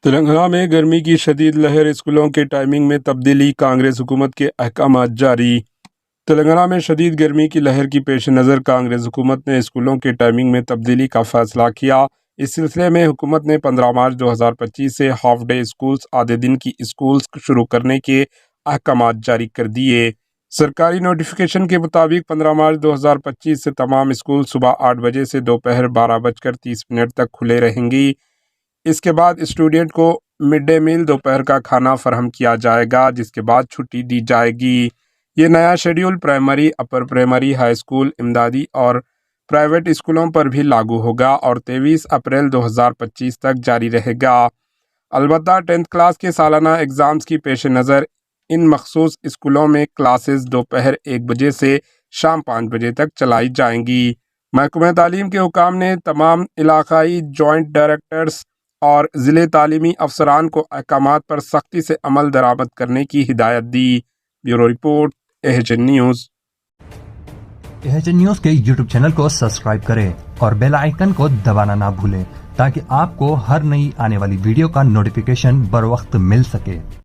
تلنگانہ میں گرمی کی شدید لہر، اسکولوں کے ٹائمنگ میں تبدیلی، کانگریس حکومت کے احکامات جاری۔ تلنگانہ میں شدید گرمی کی لہر کی پیش نظر کانگریس حکومت نے اسکولوں کے ٹائمنگ میں تبدیلی کا فیصلہ کیا۔ اس سلسلے میں حکومت نے 15 مارچ 2025 سے ہاف ڈے اسکولز، آدھے دن کی اسکولز شروع کرنے کے احکامات جاری کر دیے۔ سرکاری نوٹیفکیشن کے مطابق 15 مارچ 2025 سے تمام اسکول صبح 8 بجے سے دوپہر 12:30 تک کھلے رہیں گی۔ اس کے بعد اسٹوڈنٹ کو مڈ ڈے میل دوپہر کا کھانا فراہم کیا جائے گا، جس کے بعد چھٹی دی جائے گی۔ یہ نیا شیڈول پرائمری، اپر پرائمری، ہائی اسکول، امدادی اور پرائیویٹ اسکولوں پر بھی لاگو ہوگا اور 23 اپریل 2025 تک جاری رہے گا۔ البتہ 10th کلاس کے سالانہ ایگزامز کی پیش نظر ان مخصوص اسکولوں میں کلاسز دوپہر 1 بجے سے شام 5 بجے تک چلائی جائیں گی۔ محکمہ تعلیم کے حکام نے تمام علاقائی جوائنٹ ڈائریکٹرز اور ضلع تعلیمی افسران کو احکامات پر سختی سے عمل درآمد کرنے کی ہدایت دی۔ Bureau report, AHN news. AHN news کے YouTube چینل کو سبسکرائب کریں اور بیل آئیکن کو دبانا نہ بھولیں تاکہ آپ کو ہر نئی آنے والی ویڈیو کا نوٹیفیکیشن بر وقت مل سکے۔